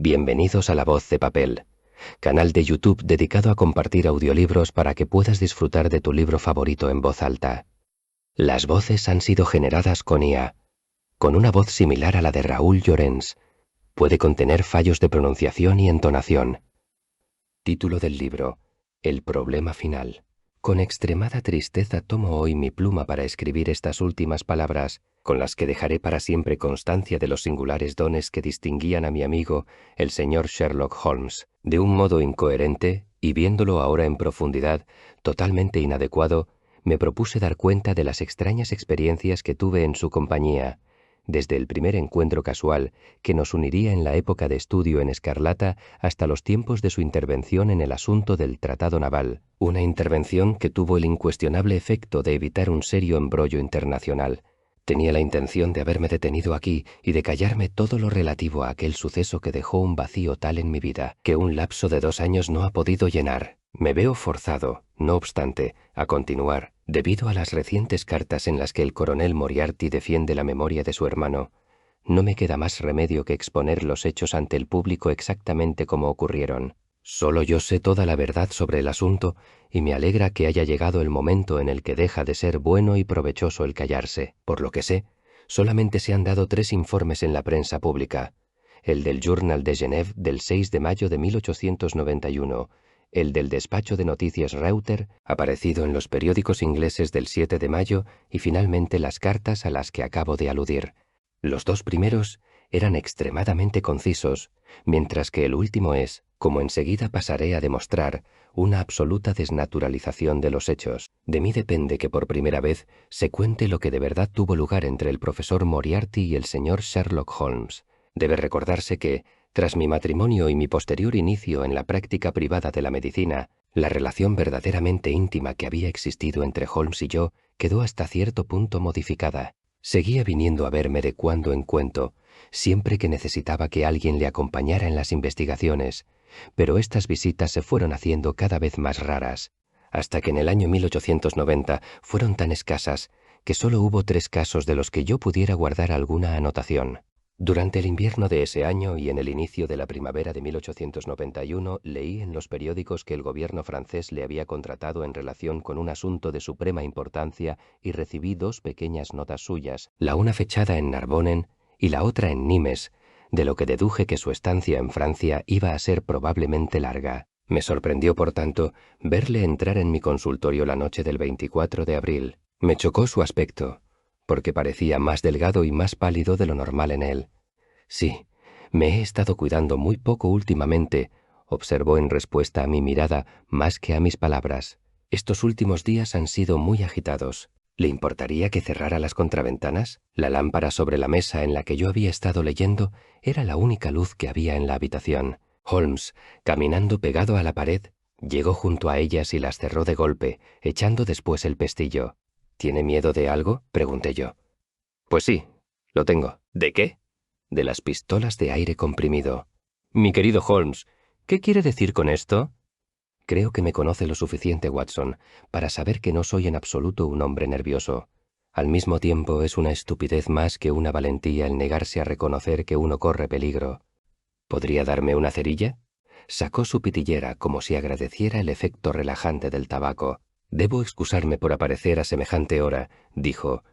Bienvenidos a La Voz de Papel, canal de YouTube dedicado a compartir audiolibros para que puedas disfrutar de tu libro favorito en voz alta. Las voces han sido generadas con IA, con una voz similar a la de Raúl Llorens. Puede contener fallos de pronunciación y entonación. Título del libro: El problema final. Con extremada tristeza tomo hoy mi pluma para escribir estas últimas palabras, con las que dejaré para siempre constancia de los singulares dones que distinguían a mi amigo, el señor Sherlock Holmes. De un modo incoherente, y viéndolo ahora en profundidad, totalmente inadecuado, me propuse dar cuenta de las extrañas experiencias que tuve en su compañía, desde el primer encuentro casual que nos uniría en la época de estudio en Escarlata hasta los tiempos de su intervención en el asunto del Tratado Naval, una intervención que tuvo el incuestionable efecto de evitar un serio embrollo internacional. Tenía la intención de haberme detenido aquí y de callarme todo lo relativo a aquel suceso que dejó un vacío tal en mi vida que un lapso de 2 años no ha podido llenar. Me veo forzado, no obstante, a continuar, debido a las recientes cartas en las que el coronel Moriarty defiende la memoria de su hermano. No me queda más remedio que exponer los hechos ante el público exactamente como ocurrieron. Solo yo sé toda la verdad sobre el asunto y me alegra que haya llegado el momento en el que deja de ser bueno y provechoso el callarse. Por lo que sé, solamente se han dado 3 informes en la prensa pública: el del Journal de Genève del 6 de mayo de 1891, el del despacho de noticias Reuters, aparecido en los periódicos ingleses del 7 de mayo, y finalmente las cartas a las que acabo de aludir. Los 2 primeros eran extremadamente concisos, mientras que el último es, como enseguida pasaré a demostrar, una absoluta desnaturalización de los hechos. De mí depende que por primera vez se cuente lo que de verdad tuvo lugar entre el profesor Moriarty y el señor Sherlock Holmes. Debe recordarse que, tras mi matrimonio y mi posterior inicio en la práctica privada de la medicina, la relación verdaderamente íntima que había existido entre Holmes y yo quedó hasta cierto punto modificada. Seguía viniendo a verme de cuando en cuando, siempre que necesitaba que alguien le acompañara en las investigaciones, pero estas visitas se fueron haciendo cada vez más raras, hasta que en el año 1890 fueron tan escasas que solo hubo 3 casos de los que yo pudiera guardar alguna anotación. Durante el invierno de ese año y en el inicio de la primavera de 1891 leí en los periódicos que el gobierno francés le había contratado en relación con un asunto de suprema importancia y recibí 2 pequeñas notas suyas, la una fechada en Narbonne y la otra en Nimes, de lo que deduje que su estancia en Francia iba a ser probablemente larga. Me sorprendió, por tanto, verle entrar en mi consultorio la noche del 24 de abril. Me chocó su aspecto, porque parecía más delgado y más pálido de lo normal en él. Sí, me he estado cuidando muy poco últimamente, observó en respuesta a mi mirada más que a mis palabras. Estos últimos días han sido muy agitados. ¿Le importaría que cerrara las contraventanas? La lámpara sobre la mesa en la que yo había estado leyendo era la única luz que había en la habitación. Holmes, caminando pegado a la pared, llegó junto a ellas y las cerró de golpe, echando después el pestillo. ¿Tiene miedo de algo?, pregunté yo. Pues sí, lo tengo. ¿De qué? De las pistolas de aire comprimido. Mi querido Holmes, ¿qué quiere decir con esto? Creo que me conoce lo suficiente, Watson, para saber que no soy en absoluto un hombre nervioso. Al mismo tiempo es una estupidez más que una valentía el negarse a reconocer que uno corre peligro. ¿Podría darme una cerilla? Sacó su pitillera como si agradeciera el efecto relajante del tabaco. Debo excusarme por aparecer a semejante hora, dijo,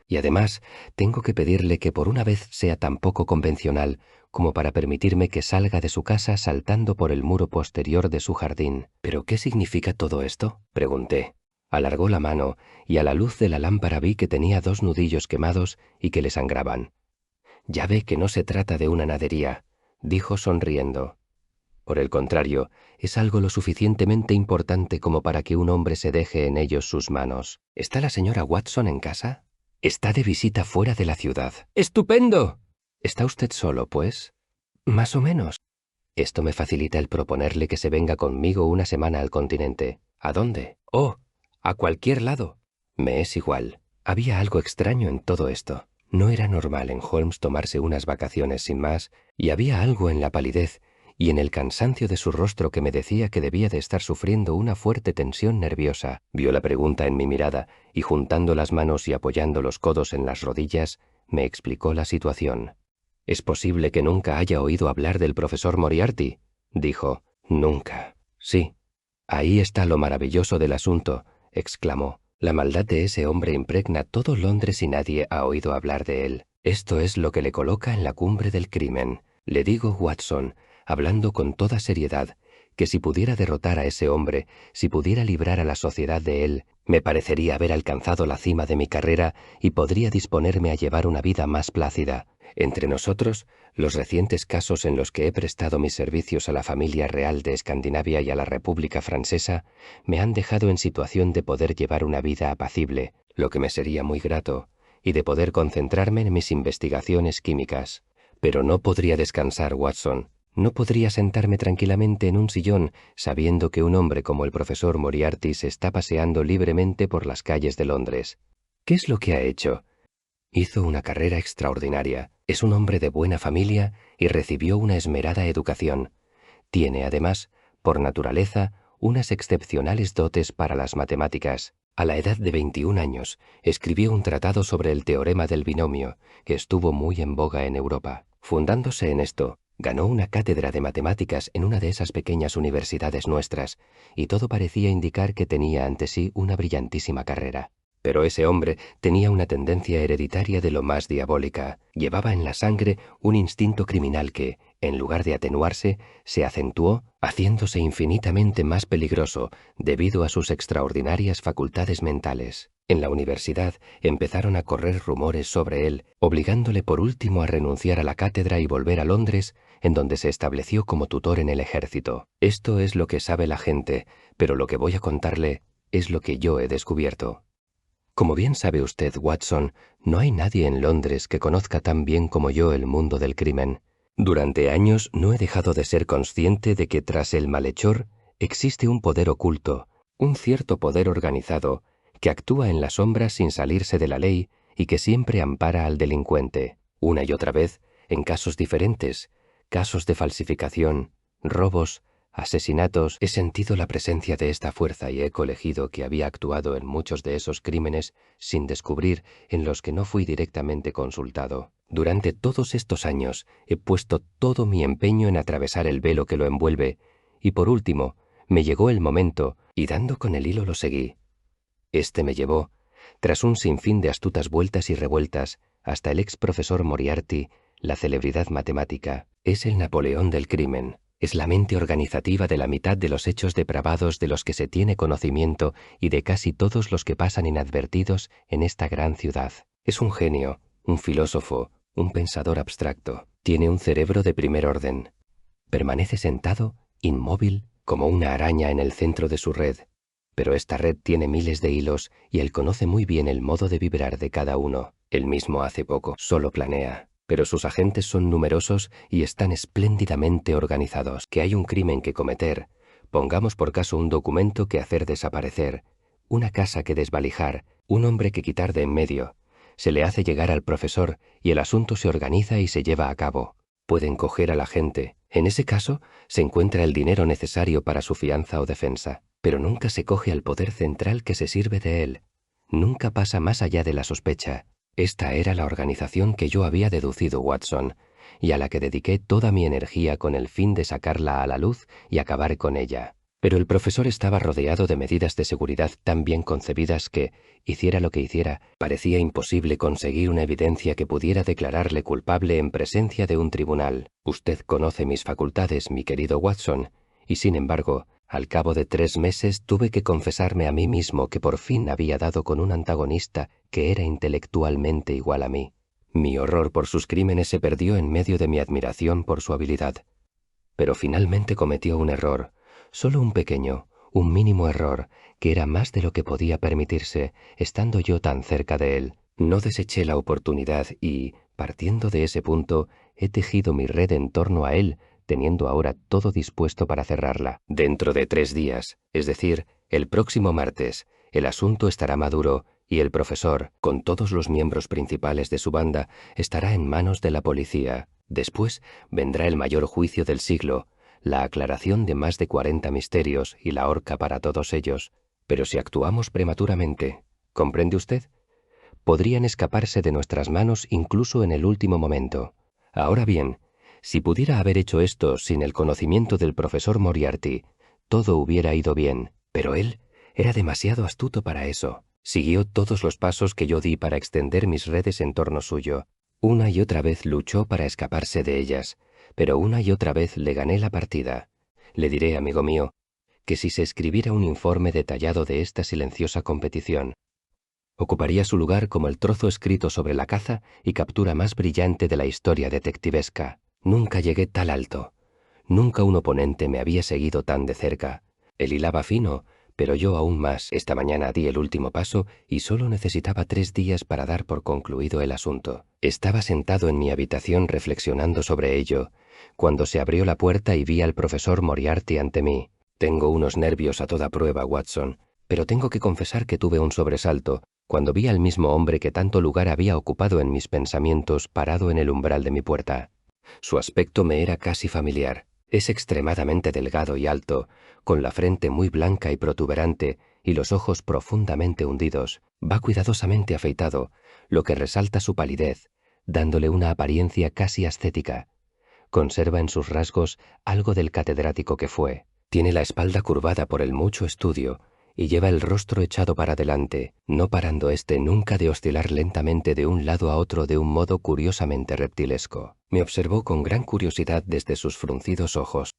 y además tengo que pedirle que por una vez sea tan poco convencional como para permitirme que salga de su casa saltando por el muro posterior de su jardín. ¿Pero qué significa todo esto?, pregunté. Alargó la mano y a la luz de la lámpara vi que tenía 2 nudillos quemados y que le sangraban. Ya ve que no se trata de una nadería, dijo sonriendo. Por el contrario, es algo lo suficientemente importante como para que un hombre se deje en ellos sus manos. ¿Está la señora Watson en casa? Está de visita fuera de la ciudad. ¡Estupendo! ¿Está usted solo, pues? Más o menos. Esto me facilita el proponerle que se venga conmigo una semana al continente. ¿A dónde? Oh, a cualquier lado. Me es igual. Había algo extraño en todo esto. No era normal en Holmes tomarse unas vacaciones sin más, y había algo en la palidez y en el cansancio de su rostro que me decía que debía de estar sufriendo una fuerte tensión nerviosa. Vio la pregunta en mi mirada y, juntando las manos y apoyando los codos en las rodillas, me explicó la situación. «Es posible que nunca haya oído hablar del profesor Moriarty», dijo. «Nunca». «Sí. Ahí está lo maravilloso del asunto», exclamó. «La maldad de ese hombre impregna todo Londres y nadie ha oído hablar de él. Esto es lo que le coloca en la cumbre del crimen. Le digo, Watson, hablando con toda seriedad, que si pudiera derrotar a ese hombre, si pudiera librar a la sociedad de él, me parecería haber alcanzado la cima de mi carrera y podría disponerme a llevar una vida más plácida. Entre nosotros, los recientes casos en los que he prestado mis servicios a la familia real de Escandinavia y a la República Francesa me han dejado en situación de poder llevar una vida apacible, lo que me sería muy grato, y de poder concentrarme en mis investigaciones químicas. Pero no podría descansar, Watson. No podría sentarme tranquilamente en un sillón sabiendo que un hombre como el profesor Moriarty se está paseando libremente por las calles de Londres. ¿Qué es lo que ha hecho? Hizo una carrera extraordinaria. Es un hombre de buena familia y recibió una esmerada educación. Tiene, además, por naturaleza, unas excepcionales dotes para las matemáticas. A la edad de 21 años, escribió un tratado sobre el teorema del binomio, que estuvo muy en boga en Europa. Fundándose en esto, ganó una cátedra de matemáticas en una de esas pequeñas universidades nuestras, y todo parecía indicar que tenía ante sí una brillantísima carrera. Pero ese hombre tenía una tendencia hereditaria de lo más diabólica. Llevaba en la sangre un instinto criminal que, en lugar de atenuarse, se acentuó, haciéndose infinitamente más peligroso debido a sus extraordinarias facultades mentales. En la universidad empezaron a correr rumores sobre él, obligándole por último a renunciar a la cátedra y volver a Londres, en donde se estableció como tutor en el ejército. Esto es lo que sabe la gente, pero lo que voy a contarle es lo que yo he descubierto. Como bien sabe usted, Watson, no hay nadie en Londres que conozca tan bien como yo el mundo del crimen. Durante años no he dejado de ser consciente de que tras el malhechor existe un poder oculto, un cierto poder organizado, que actúa en la sombra sin salirse de la ley y que siempre ampara al delincuente. Una y otra vez, en casos diferentes, casos de falsificación, robos, asesinatos, he sentido la presencia de esta fuerza y he colegido que había actuado en muchos de esos crímenes sin descubrir en los que no fui directamente consultado. Durante todos estos años he puesto todo mi empeño en atravesar el velo que lo envuelve, y por último me llegó el momento, y dando con el hilo lo seguí. Este me llevó, tras un sinfín de astutas vueltas y revueltas, hasta el ex profesor Moriarty, la celebridad matemática. Es el Napoleón del crimen. Es la mente organizativa de la mitad de los hechos depravados de los que se tiene conocimiento y de casi todos los que pasan inadvertidos en esta gran ciudad. Es un genio, un filósofo, un pensador abstracto. Tiene un cerebro de primer orden. Permanece sentado, inmóvil, como una araña en el centro de su red. Pero esta red tiene miles de hilos y él conoce muy bien el modo de vibrar de cada uno. Él mismo hace poco, solo planea. Pero sus agentes son numerosos y están espléndidamente organizados. Que hay un crimen que cometer, pongamos por caso un documento que hacer desaparecer, una casa que desvalijar, un hombre que quitar de en medio. Se le hace llegar al profesor y el asunto se organiza y se lleva a cabo. Pueden coger a la gente. En ese caso, se encuentra el dinero necesario para su fianza o defensa. Pero nunca se coge al poder central que se sirve de él. Nunca pasa más allá de la sospecha. Esta era la organización que yo había deducido, Watson, y a la que dediqué toda mi energía con el fin de sacarla a la luz y acabar con ella. Pero el profesor estaba rodeado de medidas de seguridad tan bien concebidas que, hiciera lo que hiciera, parecía imposible conseguir una evidencia que pudiera declararle culpable en presencia de un tribunal. Usted conoce mis facultades, mi querido Watson, y sin embargo, al cabo de 3 meses tuve que confesarme a mí mismo que por fin había dado con un antagonista que era intelectualmente igual a mí. Mi horror por sus crímenes se perdió en medio de mi admiración por su habilidad. Pero finalmente cometió un error, solo un pequeño, un mínimo error, que era más de lo que podía permitirse, estando yo tan cerca de él. No deseché la oportunidad y, partiendo de ese punto, he tejido mi red en torno a él, teniendo ahora todo dispuesto para cerrarla. Dentro de 3 días, es decir, el próximo martes, el asunto estará maduro y el profesor, con todos los miembros principales de su banda, estará en manos de la policía. Después vendrá el mayor juicio del siglo, la aclaración de más de 40 misterios y la horca para todos ellos. Pero si actuamos prematuramente, ¿comprende usted? Podrían escaparse de nuestras manos incluso en el último momento. Ahora bien, si pudiera haber hecho esto sin el conocimiento del profesor Moriarty, todo hubiera ido bien, pero él era demasiado astuto para eso. Siguió todos los pasos que yo di para extender mis redes en torno suyo. Una y otra vez luchó para escaparse de ellas, pero una y otra vez le gané la partida. Le diré, amigo mío, que si se escribiera un informe detallado de esta silenciosa competición, ocuparía su lugar como el trozo escrito sobre la caza y captura más brillante de la historia detectivesca. Nunca llegué tal alto. Nunca un oponente me había seguido tan de cerca. Él hilaba fino, pero yo aún más. Esta mañana di el último paso y solo necesitaba 3 días para dar por concluido el asunto. Estaba sentado en mi habitación reflexionando sobre ello, cuando se abrió la puerta y vi al profesor Moriarty ante mí. Tengo unos nervios a toda prueba, Watson, pero tengo que confesar que tuve un sobresalto cuando vi al mismo hombre que tanto lugar había ocupado en mis pensamientos parado en el umbral de mi puerta. Su aspecto me era casi familiar. Es extremadamente delgado y alto, con la frente muy blanca y protuberante y los ojos profundamente hundidos. Va cuidadosamente afeitado, lo que resalta su palidez, dándole una apariencia casi ascética. Conserva en sus rasgos algo del catedrático que fue. Tiene la espalda curvada por el mucho estudio y lleva el rostro echado para adelante, no parando nunca de oscilar lentamente de un lado a otro de un modo curiosamente reptilesco. Me observó con gran curiosidad desde sus fruncidos ojos.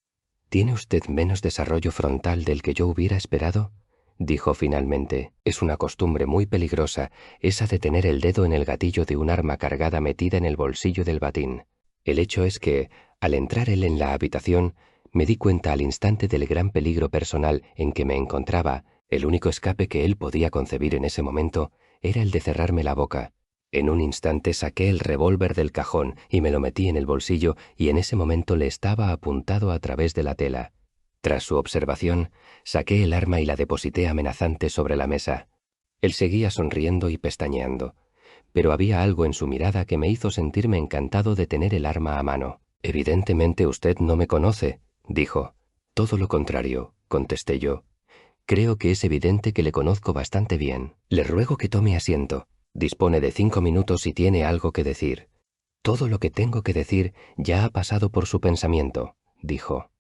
«¿Tiene usted menos desarrollo frontal del que yo hubiera esperado?», dijo finalmente. «Es una costumbre muy peligrosa, esa de tener el dedo en el gatillo de un arma cargada metida en el bolsillo del batín. El hecho es que, al entrar él en la habitación, me di cuenta al instante del gran peligro personal en que me encontraba. El único escape que él podía concebir en ese momento era el de cerrarme la boca. En un instante saqué el revólver del cajón y me lo metí en el bolsillo, y en ese momento le estaba apuntado a través de la tela. Tras su observación, saqué el arma y la deposité amenazante sobre la mesa. Él seguía sonriendo y pestañeando, pero había algo en su mirada que me hizo sentirme encantado de tener el arma a mano. «Evidentemente usted no me conoce», dijo. «Todo lo contrario», contesté yo. «Creo que es evidente que le conozco bastante bien. Le ruego que tome asiento. Dispone de 5 minutos y tiene algo que decir». «Todo lo que tengo que decir ya ha pasado por su pensamiento», dijo.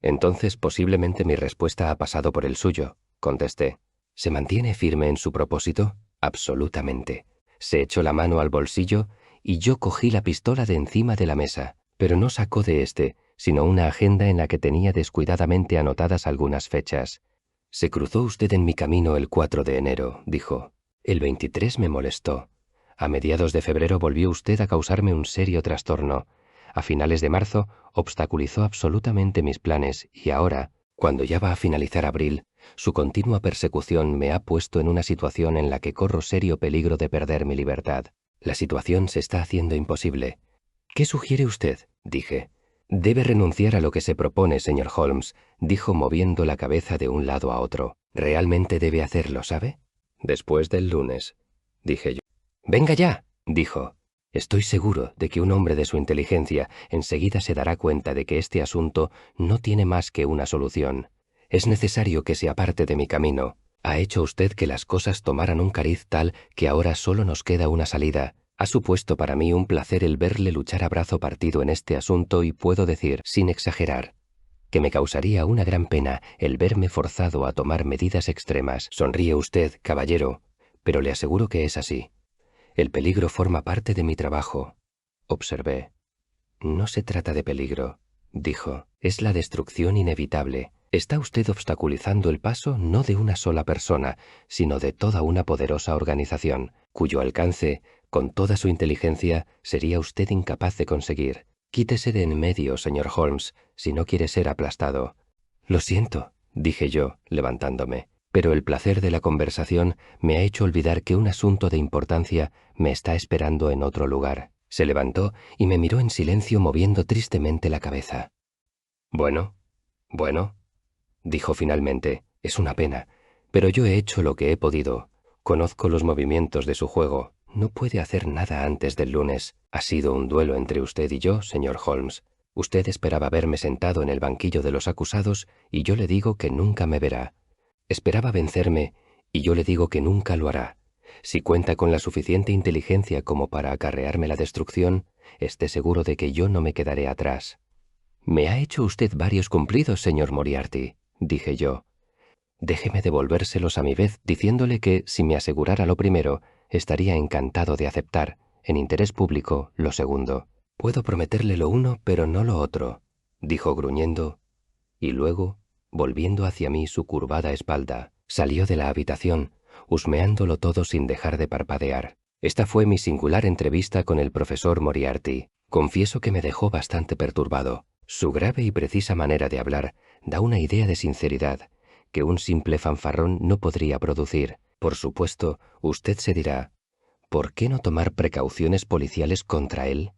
«Entonces posiblemente mi respuesta ha pasado por el suyo», contesté. «¿Se mantiene firme en su propósito?» «Absolutamente». Se echó la mano al bolsillo y yo cogí la pistola de encima de la mesa, pero no sacó de sino una agenda en la que tenía descuidadamente anotadas algunas fechas. «Se cruzó usted en mi camino el 4 de enero», dijo. «El 23 me molestó. A mediados de febrero volvió usted a causarme un serio trastorno. A finales de marzo obstaculizó absolutamente mis planes y ahora, cuando ya va a finalizar abril, su continua persecución me ha puesto en una situación en la que corro serio peligro de perder mi libertad. La situación se está haciendo imposible». «¿Qué sugiere usted?», dije. «Debe renunciar a lo que se propone, señor Holmes», dijo moviendo la cabeza de un lado a otro. «Realmente debe hacerlo, ¿sabe?» «Después del lunes», dije yo. «Venga ya», dijo. «Estoy seguro de que un hombre de su inteligencia enseguida se dará cuenta de que este asunto no tiene más que una solución. Es necesario que se aparte de mi camino. Ha hecho usted que las cosas tomaran un cariz tal que ahora solo nos queda una salida. Ha supuesto para mí un placer el verle luchar a brazo partido en este asunto y puedo decir, sin exagerar, que me causaría una gran pena el verme forzado a tomar medidas extremas. Sonríe usted, caballero, pero le aseguro que es así. El peligro forma parte de mi trabajo», observé. «No se trata de peligro», dijo. «Es la destrucción inevitable. Está usted obstaculizando el paso no de una sola persona, sino de toda una poderosa organización, cuyo alcance, con toda su inteligencia, sería usted incapaz de conseguir. Quítese de en medio, señor Holmes, si no quiere ser aplastado». «Lo siento», dije yo, levantándome, «pero el placer de la conversación me ha hecho olvidar que un asunto de importancia me está esperando en otro lugar». Se levantó y me miró en silencio moviendo tristemente la cabeza. «Bueno, dijo finalmente, «es una pena, pero yo he hecho lo que he podido. Conozco los movimientos de su juego. No puede hacer nada antes del lunes. Ha sido un duelo entre usted y yo, señor Holmes. Usted esperaba verme sentado en el banquillo de los acusados y yo le digo que nunca me verá. Esperaba vencerme y yo le digo que nunca lo hará. Si cuenta con la suficiente inteligencia como para acarrearme la destrucción, Esté seguro de que yo no me quedaré atrás. «Me ha hecho usted varios cumplidos, señor Moriarty», dije yo. «Déjeme devolvérselos a mi vez diciéndole que, si me asegurara lo primero, estaría encantado de aceptar, en interés público, lo segundo. Puedo prometerle lo uno, pero no lo otro», dijo gruñendo, y luego, volviendo hacia mí su curvada espalda, salió de la habitación, husmeándolo todo sin dejar de parpadear. Esta fue mi singular entrevista con el profesor Moriarty. Confieso que me dejó bastante perturbado. Su grave y precisa manera de hablar da una idea de sinceridad que un simple fanfarrón no podría producir. Por supuesto, usted se dirá, ¿por qué no tomar precauciones policiales contra él?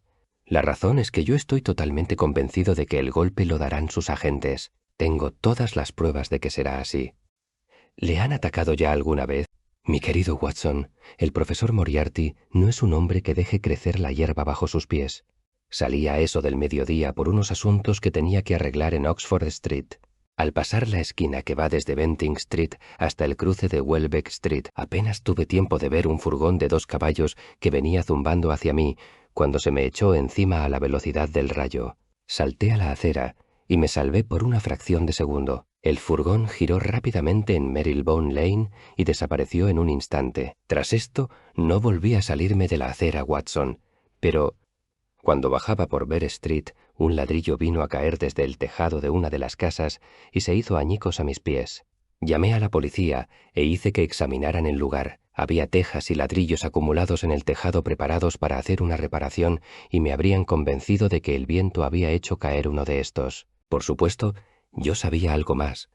La razón es que yo estoy totalmente convencido de que el golpe lo darán sus agentes. Tengo todas las pruebas de que será así. ¿Le han atacado ya alguna vez? Mi querido Watson, el profesor Moriarty no es un hombre que deje crecer la hierba bajo sus pies. Salí a eso del mediodía por unos asuntos que tenía que arreglar en Oxford Street. Al pasar la esquina que va desde Benting Street hasta el cruce de Welbeck Street, apenas tuve tiempo de ver un furgón de 2 caballos que venía zumbando hacia mí cuando se me echó encima a la velocidad del rayo. Salté a la acera y me salvé por una fracción de segundo. El furgón giró rápidamente en Marylebone Lane y desapareció en un instante. Tras esto, no volví a salirme de la acera, Watson, pero cuando bajaba por Bear Street, un ladrillo vino a caer desde el tejado de una de las casas y se hizo añicos a mis pies. Llamé a la policía e hice que examinaran el lugar. Había tejas y ladrillos acumulados en el tejado preparados para hacer una reparación y me habrían convencido de que el viento había hecho caer uno de estos. Por supuesto, yo sabía algo más,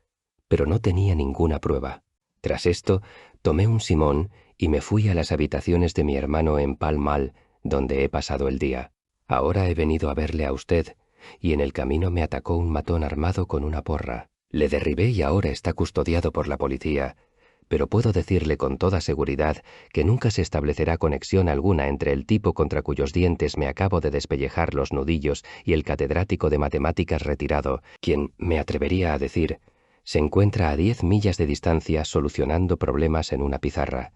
pero no tenía ninguna prueba. Tras esto, tomé un simón y me fui a las habitaciones de mi hermano en Pall Mall, donde he pasado el día. Ahora he venido a verle a usted, y en el camino me atacó un matón armado con una porra. Le derribé y ahora está custodiado por la policía, pero puedo decirle con toda seguridad que nunca se establecerá conexión alguna entre el tipo contra cuyos dientes me acabo de despellejar los nudillos y el catedrático de matemáticas retirado, quien, me atrevería a decir, se encuentra a 10 millas de distancia solucionando problemas en una pizarra.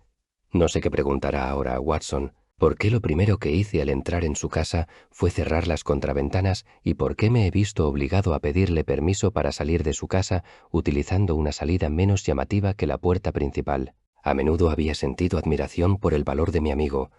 No sé qué preguntará ahora, Watson. ¿Por qué lo primero que hice al entrar en su casa fue cerrar las contraventanas y por qué me he visto obligado a pedirle permiso para salir de su casa utilizando una salida menos llamativa que la puerta principal? A menudo había sentido admiración por el valor de mi amigo,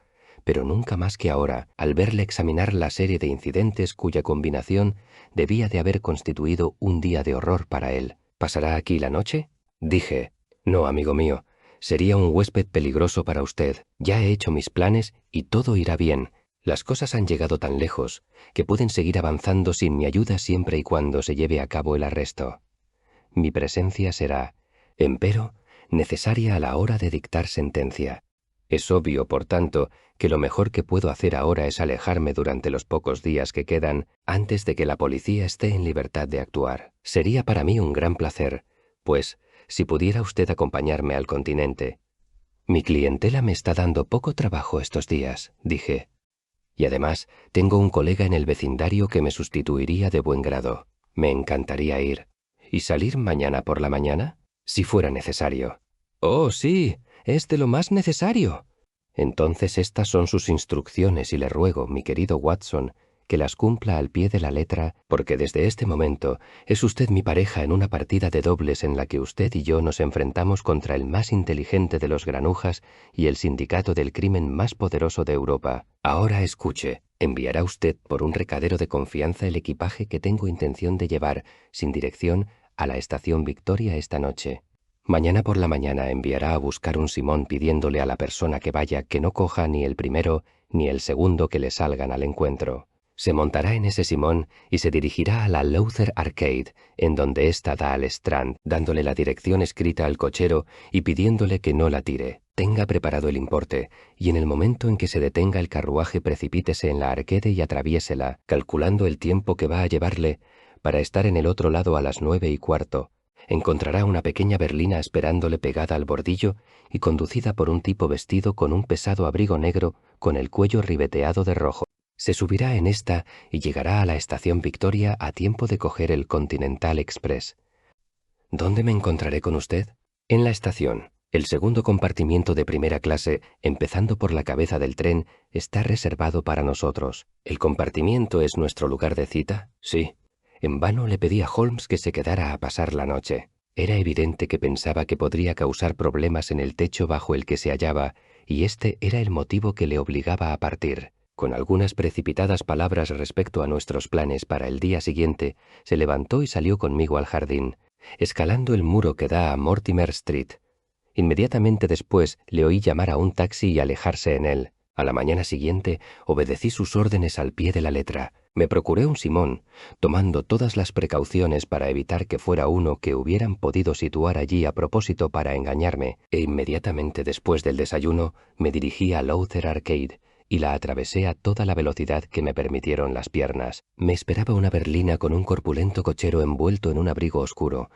pero nunca más que ahora, al verle examinar la serie de incidentes cuya combinación debía de haber constituido un día de horror para él. ¿Pasará aquí la noche? Dije. No, amigo mío. Sería un huésped peligroso para usted. Ya he hecho mis planes y todo irá bien. Las cosas han llegado tan lejos que pueden seguir avanzando sin mi ayuda siempre y cuando se lleve a cabo el arresto. Mi presencia será, empero, necesaria a la hora de dictar sentencia. Es obvio, por tanto, que lo mejor que puedo hacer ahora es alejarme durante los pocos días que quedan antes de que la policía esté en libertad de actuar. Sería para mí un gran placer, pues, si pudiera usted acompañarme al continente. Mi clientela me está dando poco trabajo estos días, dije. Y además, tengo un colega en el vecindario que me sustituiría de buen grado. Me encantaría ir. ¿Y salir mañana por la mañana? Si fuera necesario. Oh, sí, es de lo más necesario. Entonces estas son sus instrucciones y le ruego, mi querido Watson, que las cumpla al pie de la letra, porque desde este momento es usted mi pareja en una partida de dobles en la que usted y yo nos enfrentamos contra el más inteligente de los granujas y el sindicato del crimen más poderoso de Europa. Ahora escuche, enviará usted por un recadero de confianza el equipaje que tengo intención de llevar, sin dirección, a la estación Victoria esta noche. Mañana por la mañana enviará a buscar un simón pidiéndole a la persona que vaya que no coja ni el primero ni el segundo que le salgan al encuentro. Se montará en ese simón y se dirigirá a la Lowther Arcade, en donde ésta da al Strand, dándole la dirección escrita al cochero y pidiéndole que no la tire. Tenga preparado el importe, y en el momento en que se detenga el carruaje precipítese en la arcade y atraviésela, calculando el tiempo que va a llevarle para estar en el otro lado a las 9:15. Encontrará una pequeña berlina esperándole pegada al bordillo y conducida por un tipo vestido con un pesado abrigo negro con el cuello ribeteado de rojo. Se subirá en esta y llegará a la estación Victoria a tiempo de coger el Continental Express. ¿Dónde me encontraré con usted? En la estación. El segundo compartimiento de primera clase, empezando por la cabeza del tren, está reservado para nosotros. ¿El compartimiento es nuestro lugar de cita? Sí. En vano le pedí a Holmes que se quedara a pasar la noche. Era evidente que pensaba que podría causar problemas en el techo bajo el que se hallaba, y este era el motivo que le obligaba a partir. Con algunas precipitadas palabras respecto a nuestros planes para el día siguiente, se levantó y salió conmigo al jardín, escalando el muro que da a Mortimer Street. Inmediatamente después le oí llamar a un taxi y alejarse en él. A la mañana siguiente obedecí sus órdenes al pie de la letra. Me procuré un Simón, tomando todas las precauciones para evitar que fuera uno que hubieran podido situar allí a propósito para engañarme, e inmediatamente después del desayuno me dirigí a Lowther Arcade y la atravesé a toda la velocidad que me permitieron las piernas. Me esperaba una berlina con un corpulento cochero envuelto en un abrigo oscuro.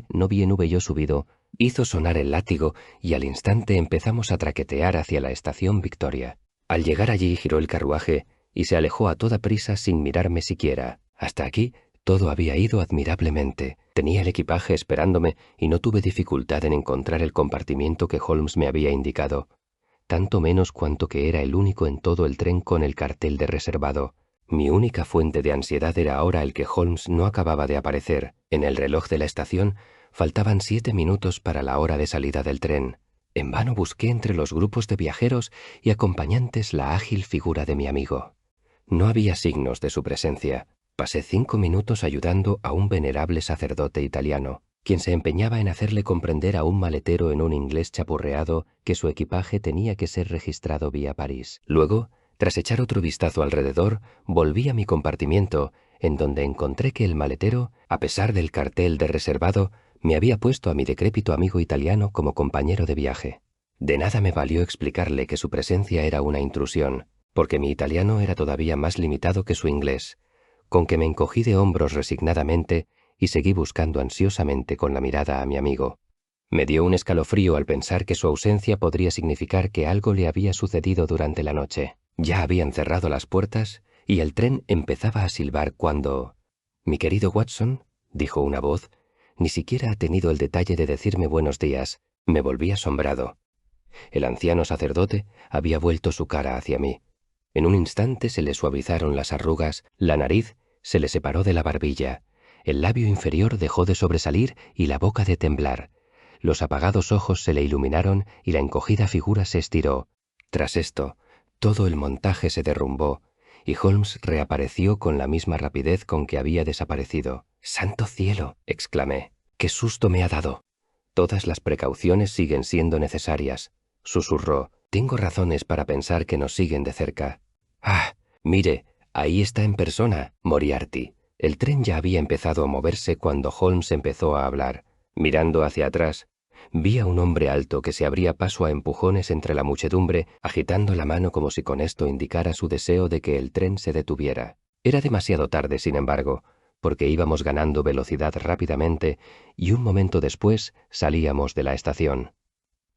No bien hube yo subido, hizo sonar el látigo y al instante empezamos a traquetear hacia la estación Victoria. Al llegar allí giró el carruaje y se alejó a toda prisa sin mirarme siquiera. Hasta aquí todo había ido admirablemente. Tenía el equipaje esperándome y no tuve dificultad en encontrar el compartimiento que Holmes me había indicado, tanto menos cuanto que era el único en todo el tren con el cartel de reservado. Mi única fuente de ansiedad era ahora el que Holmes no acababa de aparecer. En el reloj de la estación faltaban 7 minutos para la hora de salida del tren. En vano busqué entre los grupos de viajeros y acompañantes la ágil figura de mi amigo. No había signos de su presencia. Pasé 5 minutos ayudando a un venerable sacerdote italiano, quien se empeñaba en hacerle comprender a un maletero en un inglés chapurreado que su equipaje tenía que ser registrado vía París. Luego, tras echar otro vistazo alrededor, volví a mi compartimiento, en donde encontré que el maletero, a pesar del cartel de reservado, me había puesto a mi decrépito amigo italiano como compañero de viaje. De nada me valió explicarle que su presencia era una intrusión, porque mi italiano era todavía más limitado que su inglés, con que me encogí de hombros resignadamente y seguí buscando ansiosamente con la mirada a mi amigo. Me dio un escalofrío al pensar que su ausencia podría significar que algo le había sucedido durante la noche. Ya habían cerrado las puertas y el tren empezaba a silbar cuando... «Mi querido Watson», dijo una voz, ni siquiera ha tenido el detalle de decirme buenos días. Me volví asombrado. El anciano sacerdote había vuelto su cara hacia mí. En un instante se le suavizaron las arrugas, la nariz se le separó de la barbilla, el labio inferior dejó de sobresalir y la boca de temblar. Los apagados ojos se le iluminaron y la encogida figura se estiró. Tras esto, todo el montaje se derrumbó y Holmes reapareció con la misma rapidez con que había desaparecido. «¡Santo cielo!», exclamé. «¡Qué susto me ha dado!». «Todas las precauciones siguen siendo necesarias», susurró. «Tengo razones para pensar que nos siguen de cerca». «Ah, mire, ahí está en persona, Moriarty». El tren ya había empezado a moverse cuando Holmes empezó a hablar. Mirando hacia atrás, vi a un hombre alto que se abría paso a empujones entre la muchedumbre, agitando la mano como si con esto indicara su deseo de que el tren se detuviera. Era demasiado tarde, sin embargo, porque íbamos ganando velocidad rápidamente y un momento después salíamos de la estación.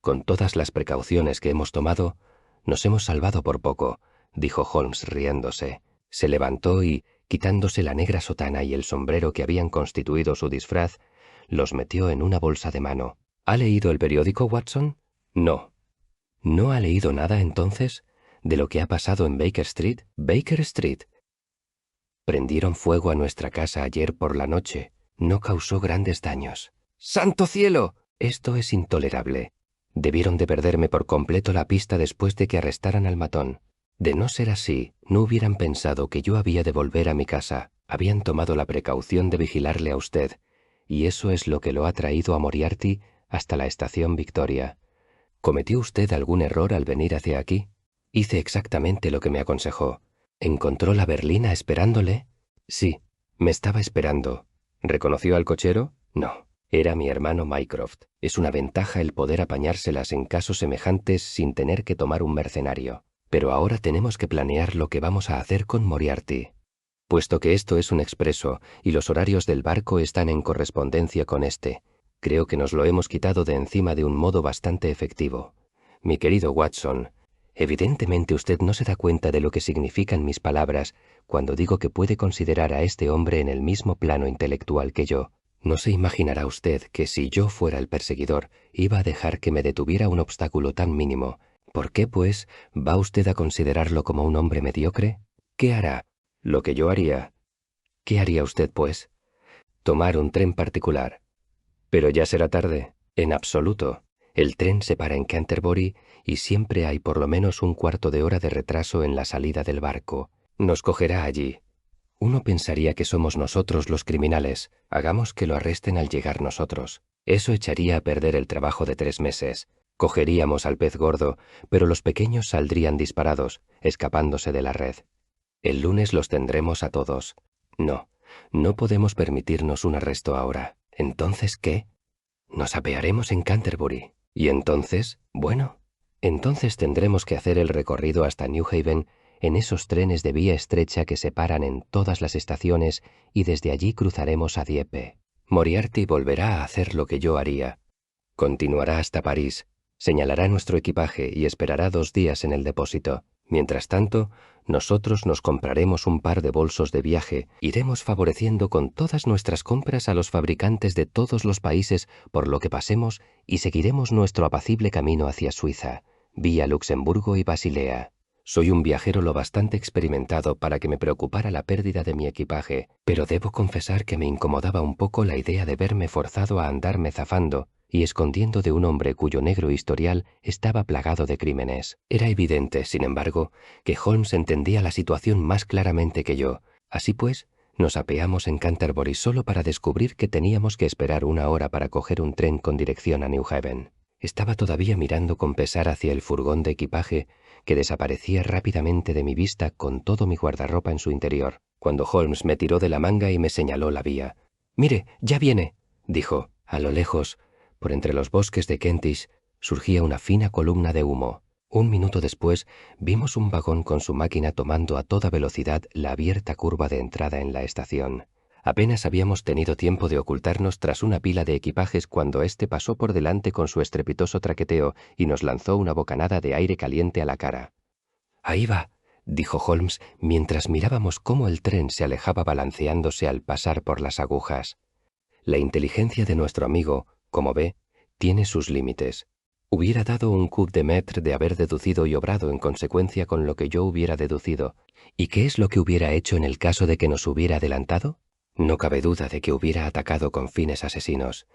«Con todas las precauciones que hemos tomado, nos hemos salvado por poco», dijo Holmes riéndose. Se levantó y, quitándose la negra sotana y el sombrero que habían constituido su disfraz, los metió en una bolsa de mano. «¿Ha leído el periódico, Watson?» «No». «¿No ha leído nada, entonces, de lo que ha pasado en Baker Street?» «Baker Street. Prendieron fuego a nuestra casa ayer por la noche. No causó grandes daños». «¡Santo cielo!». «Esto es intolerable. Debieron de perderme por completo la pista después de que arrestaran al matón. De no ser así, no hubieran pensado que yo había de volver a mi casa. Habían tomado la precaución de vigilarle a usted, y eso es lo que lo ha traído a Moriarty hasta la estación Victoria. ¿Cometió usted algún error al venir hacia aquí?» «Hice exactamente lo que me aconsejó». «¿Encontró la berlina esperándole?» «Sí, me estaba esperando». «¿Reconoció al cochero?» «No. Era mi hermano Mycroft. Es una ventaja el poder apañárselas en casos semejantes sin tener que tomar un mercenario. Pero ahora tenemos que planear lo que vamos a hacer con Moriarty. Puesto que esto es un expreso y los horarios del barco están en correspondencia con este, creo que nos lo hemos quitado de encima de un modo bastante efectivo. Mi querido Watson, evidentemente usted no se da cuenta de lo que significan mis palabras cuando digo que puede considerar a este hombre en el mismo plano intelectual que yo. No se imaginará usted que si yo fuera el perseguidor, iba a dejar que me detuviera un obstáculo tan mínimo. ¿Por qué, pues, va usted a considerarlo como un hombre mediocre? ¿Qué hará? Lo que yo haría. ¿Qué haría usted, pues? Tomar un tren particular. Pero ya será tarde. En absoluto. El tren se para en Canterbury y siempre hay por lo menos un cuarto de hora de retraso en la salida del barco. Nos cogerá allí. Uno pensaría que somos nosotros los criminales. Hagamos que lo arresten al llegar nosotros. Eso echaría a perder el trabajo de 3 meses. Cogeríamos al pez gordo, pero los pequeños saldrían disparados, escapándose de la red. El lunes los tendremos a todos. No, no podemos permitirnos un arresto ahora. ¿Entonces qué? Nos apearemos en Canterbury. ¿Y entonces? Bueno, entonces tendremos que hacer el recorrido hasta New Haven en esos trenes de vía estrecha que se paran en todas las estaciones y desde allí cruzaremos a Dieppe. Moriarty volverá a hacer lo que yo haría. Continuará hasta París, señalará nuestro equipaje y esperará 2 días en el depósito. Mientras tanto, nosotros nos compraremos un par de bolsos de viaje, iremos favoreciendo con todas nuestras compras a los fabricantes de todos los países por lo que pasemos y seguiremos nuestro apacible camino hacia Suiza, vía Luxemburgo y Basilea. Soy un viajero lo bastante experimentado para que me preocupara la pérdida de mi equipaje, pero debo confesar que me incomodaba un poco la idea de verme forzado a andarme zafando y escondiendo de un hombre cuyo negro historial estaba plagado de crímenes. Era evidente, sin embargo, que Holmes entendía la situación más claramente que yo. Así pues, nos apeamos en Canterbury solo para descubrir que teníamos que esperar 1 hora para coger un tren con dirección a New Haven. Estaba todavía mirando con pesar hacia el furgón de equipaje que desaparecía rápidamente de mi vista con todo mi guardarropa en su interior, cuando Holmes me tiró de la manga y me señaló la vía. «Mire, ya viene», dijo. A lo lejos, por entre los bosques de Kentish, surgía una fina columna de humo. 1 minuto después, vimos un vagón con su máquina tomando a toda velocidad la abierta curva de entrada en la estación. Apenas habíamos tenido tiempo de ocultarnos tras una pila de equipajes cuando éste pasó por delante con su estrepitoso traqueteo y nos lanzó una bocanada de aire caliente a la cara. «Ahí va», dijo Holmes mientras mirábamos cómo el tren se alejaba balanceándose al pasar por las agujas. La inteligencia de nuestro amigo, como ve, tiene sus límites. Hubiera dado un coup de maître de haber deducido y obrado en consecuencia con lo que yo hubiera deducido. ¿Y qué es lo que hubiera hecho en el caso de que nos hubiera adelantado? No cabe duda de que hubiera atacado con fines asesinos.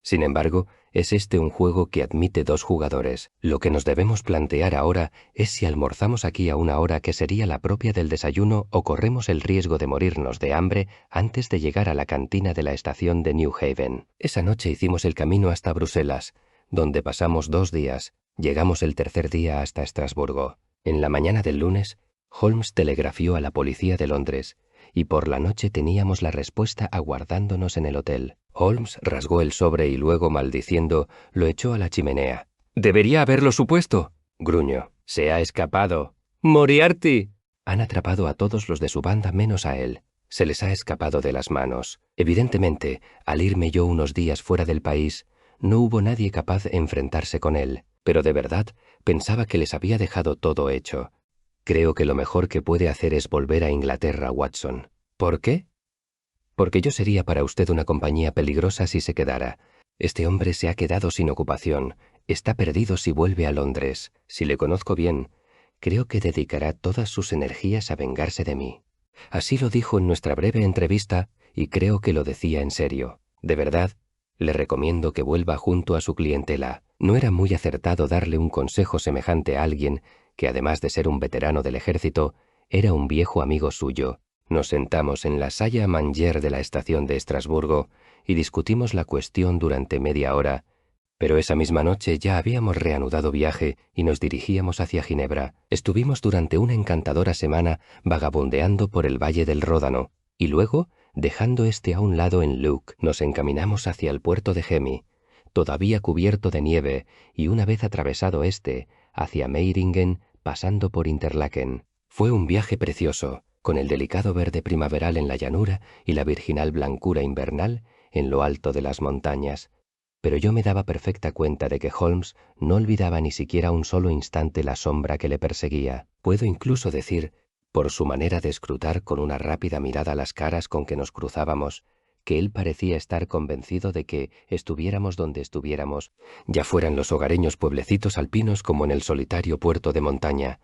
Sin embargo, es este un juego que admite 2 jugadores. Lo que nos debemos plantear ahora es si almorzamos aquí a una hora que sería la propia del desayuno o corremos el riesgo de morirnos de hambre antes de llegar a la cantina de la estación de New Haven. Esa noche hicimos el camino hasta Bruselas, donde pasamos 2 días. Llegamos el tercer día hasta Estrasburgo. En la mañana del lunes, Holmes telegrafió a la policía de Londres, y por la noche teníamos la respuesta aguardándonos en el hotel. Holmes rasgó el sobre y luego, maldiciendo, lo echó a la chimenea. «Debería haberlo supuesto», gruñó. «Se ha escapado». «¡Moriarty!». Han atrapado a todos los de su banda menos a él. Se les ha escapado de las manos. Evidentemente, al irme yo unos días fuera del país, no hubo nadie capaz de enfrentarse con él, pero de verdad pensaba que les había dejado todo hecho. Creo que lo mejor que puede hacer es volver a Inglaterra, Watson. ¿Por qué? Porque yo sería para usted una compañía peligrosa si se quedara. Este hombre se ha quedado sin ocupación. Está perdido si vuelve a Londres. Si le conozco bien, creo que dedicará todas sus energías a vengarse de mí. Así lo dijo en nuestra breve entrevista y creo que lo decía en serio. De verdad, le recomiendo que vuelva junto a su clientela. No era muy acertado darle un consejo semejante a alguien que, además de ser un veterano del ejército, era un viejo amigo suyo. Nos sentamos en la salle à manger de la estación de Estrasburgo y discutimos la cuestión durante media hora, pero esa misma noche ya habíamos reanudado viaje y nos dirigíamos hacia Ginebra. Estuvimos durante una encantadora semana vagabundeando por el Valle del Ródano, y luego, dejando este a un lado en Luc, nos encaminamos hacia el puerto de Gemi, todavía cubierto de nieve, y una vez atravesado este, hacia Meiringen, pasando por Interlaken. Fue un viaje precioso, con el delicado verde primaveral en la llanura y la virginal blancura invernal en lo alto de las montañas. Pero yo me daba perfecta cuenta de que Holmes no olvidaba ni siquiera un solo instante la sombra que le perseguía. Puedo incluso decir, por su manera de escrutar con una rápida mirada las caras con que nos cruzábamos, que él parecía estar convencido de que, estuviéramos donde estuviéramos, ya fueran los hogareños pueblecitos alpinos como en el solitario puerto de montaña,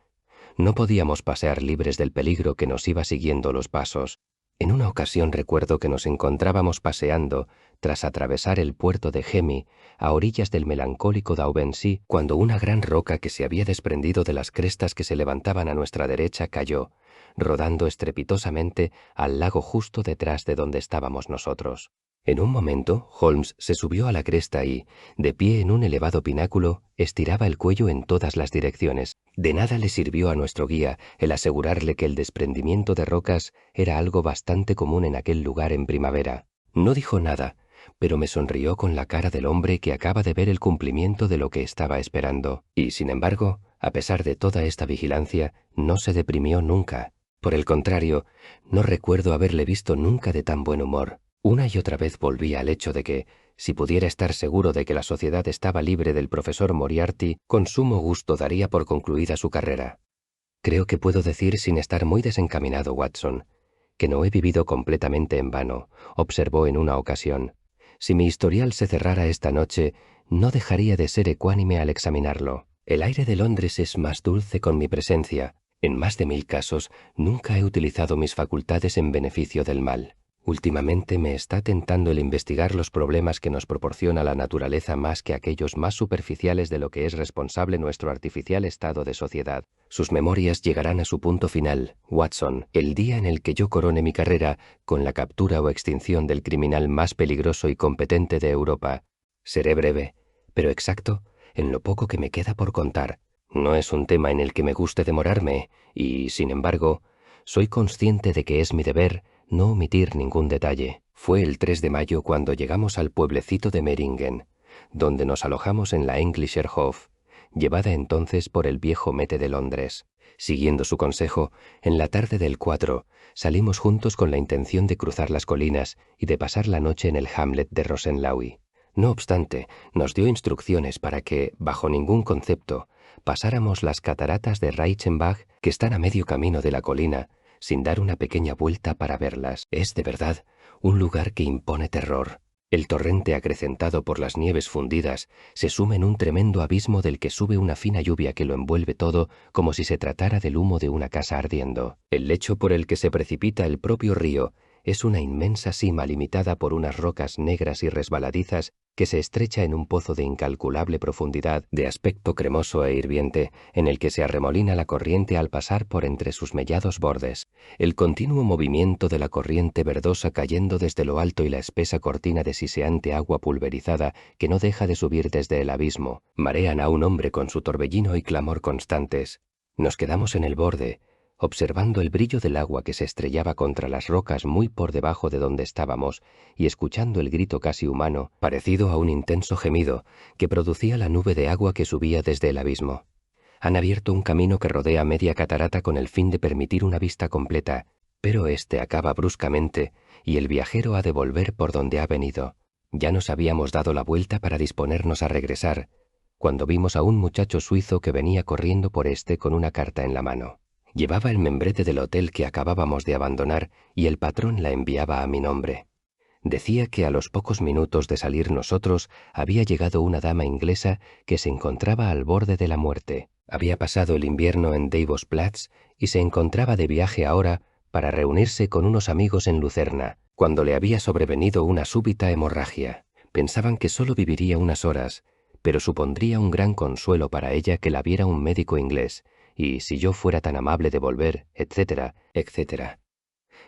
no podíamos pasear libres del peligro que nos iba siguiendo los pasos. En una ocasión recuerdo que nos encontrábamos paseando, tras atravesar el puerto de Gemi, a orillas del melancólico Daubency, cuando una gran roca que se había desprendido de las crestas que se levantaban a nuestra derecha cayó, rodando estrepitosamente al lago justo detrás de donde estábamos nosotros. En un momento, Holmes se subió a la cresta y, de pie en un elevado pináculo, estiraba el cuello en todas las direcciones. De nada le sirvió a nuestro guía el asegurarle que el desprendimiento de rocas era algo bastante común en aquel lugar en primavera. No dijo nada, pero me sonrió con la cara del hombre que acaba de ver el cumplimiento de lo que estaba esperando. Y, sin embargo, a pesar de toda esta vigilancia, no se deprimió nunca. Por el contrario, no recuerdo haberle visto nunca de tan buen humor. Una y otra vez volvía al hecho de que, si pudiera estar seguro de que la sociedad estaba libre del profesor Moriarty, con sumo gusto daría por concluida su carrera. Creo que puedo decir sin estar muy desencaminado, Watson, que no he vivido completamente en vano, observó en una ocasión. Si mi historial se cerrara esta noche, no dejaría de ser ecuánime al examinarlo. El aire de Londres es más dulce con mi presencia. En más de 1000 casos, nunca he utilizado mis facultades en beneficio del mal. Últimamente me está tentando el investigar los problemas que nos proporciona la naturaleza más que aquellos más superficiales de lo que es responsable nuestro artificial estado de sociedad. Sus memorias llegarán a su punto final, Watson, el día en el que yo corone mi carrera con la captura o extinción del criminal más peligroso y competente de Europa. Seré breve, pero exacto, en lo poco que me queda por contar. No es un tema en el que me guste demorarme, y, sin embargo, soy consciente de que es mi deber no omitir ningún detalle. Fue el 3 de mayo cuando llegamos al pueblecito de Meiringen, donde nos alojamos en la Englischer Hof, llevada entonces por el viejo Mete de Londres. Siguiendo su consejo, en la tarde del 4 salimos juntos con la intención de cruzar las colinas y de pasar la noche en el hamlet de Rosenlaui. No obstante, nos dio instrucciones para que, bajo ningún concepto, pasáramos las cataratas de Reichenbach, que están a medio camino de la colina, sin dar una pequeña vuelta para verlas. Es, de verdad, un lugar que impone terror. El torrente acrecentado por las nieves fundidas se sume en un tremendo abismo del que sube una fina lluvia que lo envuelve todo como si se tratara del humo de una casa ardiendo. El lecho por el que se precipita el propio río es una inmensa sima limitada por unas rocas negras y resbaladizas que se estrecha en un pozo de incalculable profundidad, de aspecto cremoso e hirviente, en el que se arremolina la corriente al pasar por entre sus mellados bordes. El continuo movimiento de la corriente verdosa cayendo desde lo alto y la espesa cortina de siseante agua pulverizada que no deja de subir desde el abismo, marean a un hombre con su torbellino y clamor constantes. Nos quedamos en el borde, observando el brillo del agua que se estrellaba contra las rocas muy por debajo de donde estábamos y escuchando el grito casi humano, parecido a un intenso gemido, que producía la nube de agua que subía desde el abismo. Han abierto un camino que rodea media catarata con el fin de permitir una vista completa, pero este acaba bruscamente y el viajero ha de volver por donde ha venido. Ya nos habíamos dado la vuelta para disponernos a regresar, cuando vimos a un muchacho suizo que venía corriendo por este con una carta en la mano. Llevaba el membrete del hotel que acabábamos de abandonar y el patrón la enviaba a mi nombre. Decía que a los pocos minutos de salir nosotros había llegado una dama inglesa que se encontraba al borde de la muerte. Había pasado el invierno en Davos-Platz y se encontraba de viaje ahora para reunirse con unos amigos en Lucerna, cuando le había sobrevenido una súbita hemorragia. Pensaban que solo viviría unas horas, pero supondría un gran consuelo para ella que la viera un médico inglés, y si yo fuera tan amable de volver, etcétera, etcétera.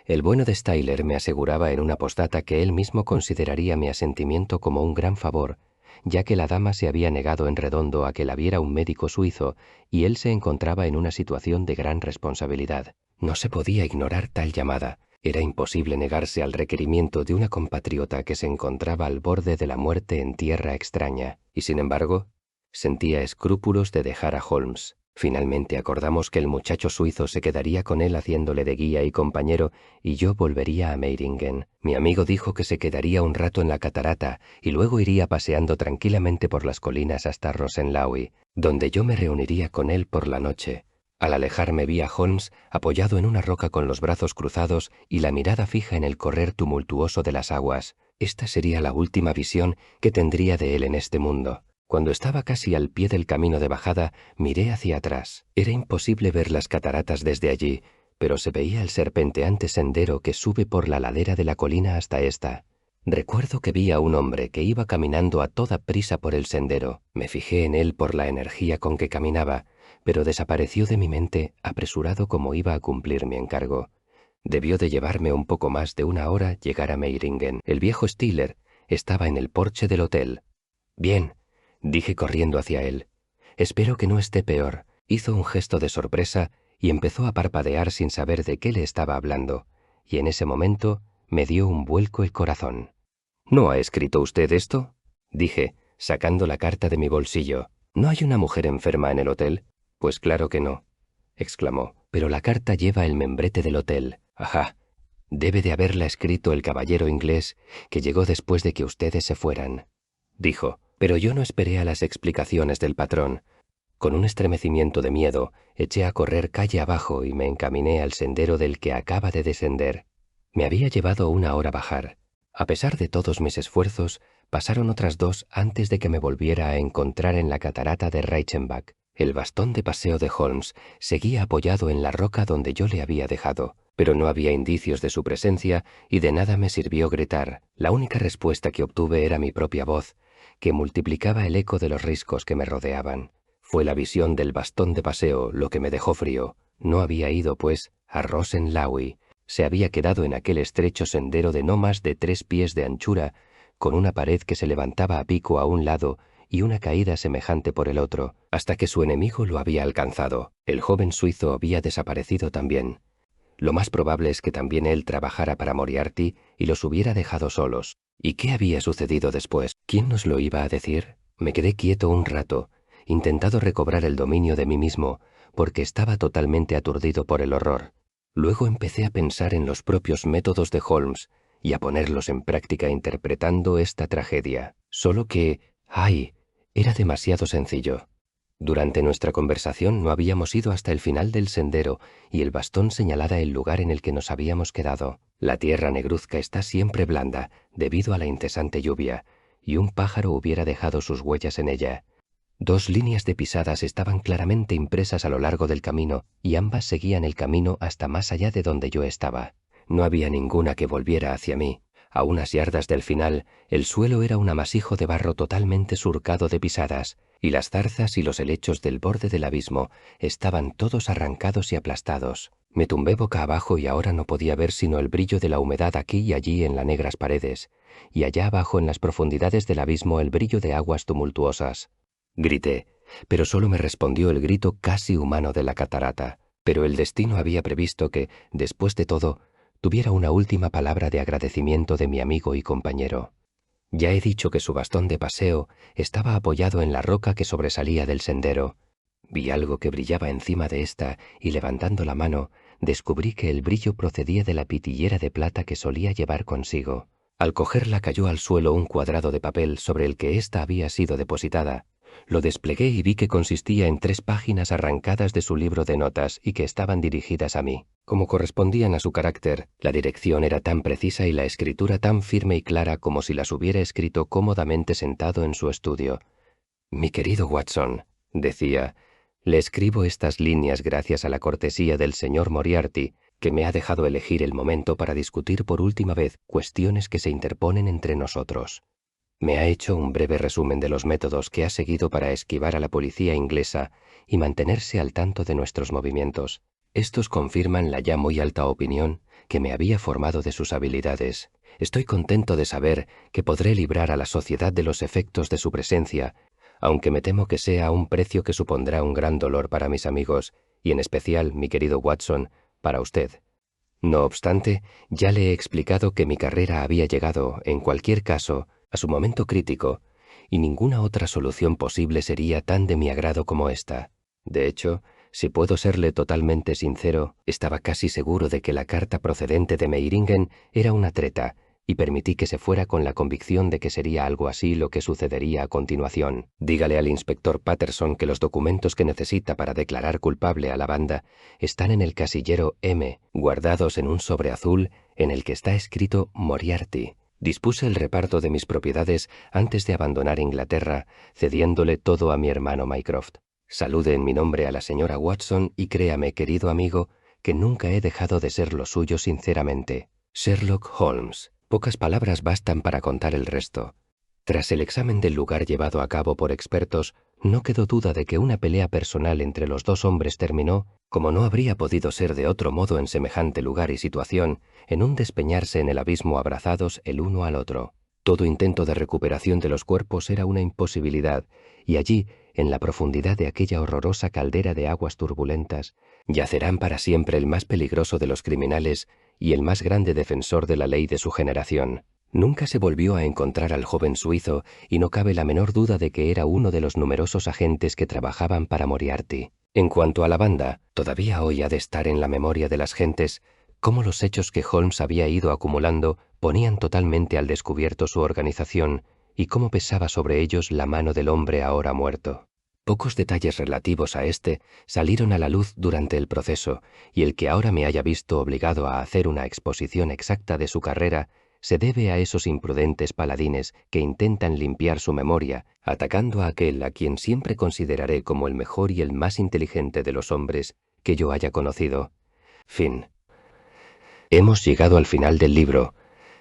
El bueno de Styler me aseguraba en una postdata que él mismo consideraría mi asentimiento como un gran favor, ya que la dama se había negado en redondo a que la viera un médico suizo y él se encontraba en una situación de gran responsabilidad. No se podía ignorar tal llamada. Era imposible negarse al requerimiento de una compatriota que se encontraba al borde de la muerte en tierra extraña, y sin embargo, sentía escrúpulos de dejar a Holmes. Finalmente acordamos que el muchacho suizo se quedaría con él haciéndole de guía y compañero y yo volvería a Meiringen. Mi amigo dijo que se quedaría un rato en la catarata y luego iría paseando tranquilamente por las colinas hasta Rosenlaui, donde yo me reuniría con él por la noche. Al alejarme vi a Holmes apoyado en una roca con los brazos cruzados y la mirada fija en el correr tumultuoso de las aguas. Esta sería la última visión que tendría de él en este mundo. Cuando estaba casi al pie del camino de bajada, miré hacia atrás. Era imposible ver las cataratas desde allí, pero se veía el serpenteante sendero que sube por la ladera de la colina hasta esta. Recuerdo que vi a un hombre que iba caminando a toda prisa por el sendero. Me fijé en él por la energía con que caminaba, pero desapareció de mi mente apresurado como iba a cumplir mi encargo. Debió de llevarme un poco más de una hora llegar a Meiringen. El viejo Stiller estaba en el porche del hotel. «Bien», dije corriendo hacia él. «Espero que no esté peor». Hizo un gesto de sorpresa y empezó a parpadear sin saber de qué le estaba hablando, y en ese momento me dio un vuelco el corazón. «¿No ha escrito usted esto?», dije, sacando la carta de mi bolsillo. «¿No hay una mujer enferma en el hotel?». «Pues claro que no», exclamó. «Pero la carta lleva el membrete del hotel». «Ajá. Debe de haberla escrito el caballero inglés que llegó después de que ustedes se fueran», dijo. Pero yo no esperé a las explicaciones del patrón. Con un estremecimiento de miedo, eché a correr calle abajo y me encaminé al sendero del que acaba de descender. Me había llevado una hora bajar. A pesar de todos mis esfuerzos, pasaron otras 2 antes de que me volviera a encontrar en la catarata de Reichenbach. El bastón de paseo de Holmes seguía apoyado en la roca donde yo le había dejado, pero no había indicios de su presencia y de nada me sirvió gritar. La única respuesta que obtuve era mi propia voz, que multiplicaba el eco de los riscos que me rodeaban. Fue la visión del bastón de paseo lo que me dejó frío. No había ido, pues, a Rosenlaui. Se había quedado en aquel estrecho sendero de no más de 3 pies de anchura, con una pared que se levantaba a pico a un lado y una caída semejante por el otro, hasta que su enemigo lo había alcanzado. El joven suizo había desaparecido también. Lo más probable es que también él trabajara para Moriarty y los hubiera dejado solos. ¿Y qué había sucedido después? ¿Quién nos lo iba a decir? Me quedé quieto un rato, intentado recobrar el dominio de mí mismo, porque estaba totalmente aturdido por el horror. Luego empecé a pensar en los propios métodos de Holmes y a ponerlos en práctica interpretando esta tragedia. Solo que, ¡ay!, era demasiado sencillo. Durante nuestra conversación no habíamos ido hasta el final del sendero y el bastón señalaba el lugar en el que nos habíamos quedado. La tierra negruzca está siempre blanda debido a la incesante lluvia, y un pájaro hubiera dejado sus huellas en ella. 2 líneas de pisadas estaban claramente impresas a lo largo del camino y ambas seguían el camino hasta más allá de donde yo estaba. No había ninguna que volviera hacia mí. A unas yardas del final, el suelo era un amasijo de barro totalmente surcado de pisadas, y las zarzas y los helechos del borde del abismo estaban todos arrancados y aplastados. Me tumbé boca abajo y ahora no podía ver sino el brillo de la humedad aquí y allí en las negras paredes, y allá abajo en las profundidades del abismo el brillo de aguas tumultuosas. Grité, pero solo me respondió el grito casi humano de la catarata. Pero el destino había previsto que, después de todo, tuviera una última palabra de agradecimiento de mi amigo y compañero. Ya he dicho que su bastón de paseo estaba apoyado en la roca que sobresalía del sendero. Vi algo que brillaba encima de ésta y levantando la mano, descubrí que el brillo procedía de la pitillera de plata que solía llevar consigo. Al cogerla cayó al suelo un cuadrado de papel sobre el que ésta había sido depositada. Lo desplegué y vi que consistía en 3 páginas arrancadas de su libro de notas y que estaban dirigidas a mí. Como correspondían a su carácter, la dirección era tan precisa y la escritura tan firme y clara como si las hubiera escrito cómodamente sentado en su estudio. «Mi querido Watson», decía, «le escribo estas líneas gracias a la cortesía del señor Moriarty, que me ha dejado elegir el momento para discutir por última vez cuestiones que se interponen entre nosotros. Me ha hecho un breve resumen de los métodos que ha seguido para esquivar a la policía inglesa y mantenerse al tanto de nuestros movimientos. Estos confirman la ya muy alta opinión que me había formado de sus habilidades. Estoy contento de saber que podré librar a la sociedad de los efectos de su presencia, aunque me temo que sea a un precio que supondrá un gran dolor para mis amigos, y en especial, mi querido Watson, para usted. No obstante, ya le he explicado que mi carrera había llegado, en cualquier caso, a su momento crítico, y ninguna otra solución posible sería tan de mi agrado como esta. De hecho, si puedo serle totalmente sincero, estaba casi seguro de que la carta procedente de Meiringen era una treta, y permití que se fuera con la convicción de que sería algo así lo que sucedería a continuación. Dígale al inspector Patterson que los documentos que necesita para declarar culpable a la banda están en el casillero M, guardados en un sobre azul en el que está escrito Moriarty. Dispuse el reparto de mis propiedades antes de abandonar Inglaterra, cediéndole todo a mi hermano Mycroft. Salude en mi nombre a la señora Watson y créame, querido amigo, que nunca he dejado de ser lo suyo sinceramente. Sherlock Holmes. Pocas palabras bastan para contar el resto. Tras el examen del lugar llevado a cabo por expertos, no quedó duda de que una pelea personal entre los dos hombres terminó, como no habría podido ser de otro modo en semejante lugar y situación, en un despeñarse en el abismo abrazados el uno al otro. Todo intento de recuperación de los cuerpos era una imposibilidad, y allí, en la profundidad de aquella horrorosa caldera de aguas turbulentas, yacerán para siempre el más peligroso de los criminales y el más grande defensor de la ley de su generación. Nunca se volvió a encontrar al joven suizo y no cabe la menor duda de que era uno de los numerosos agentes que trabajaban para Moriarty. En cuanto a la banda, todavía hoy ha de estar en la memoria de las gentes cómo los hechos que Holmes había ido acumulando ponían totalmente al descubierto su organización y cómo pesaba sobre ellos la mano del hombre ahora muerto. Pocos detalles relativos a este salieron a la luz durante el proceso, y el que ahora me haya visto obligado a hacer una exposición exacta de su carrera se debe a esos imprudentes paladines que intentan limpiar su memoria, atacando a aquel a quien siempre consideraré como el mejor y el más inteligente de los hombres que yo haya conocido. Fin. Hemos llegado al final del libro.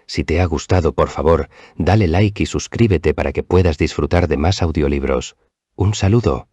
Si te ha gustado, por favor, dale like y suscríbete para que puedas disfrutar de más audiolibros. Un saludo.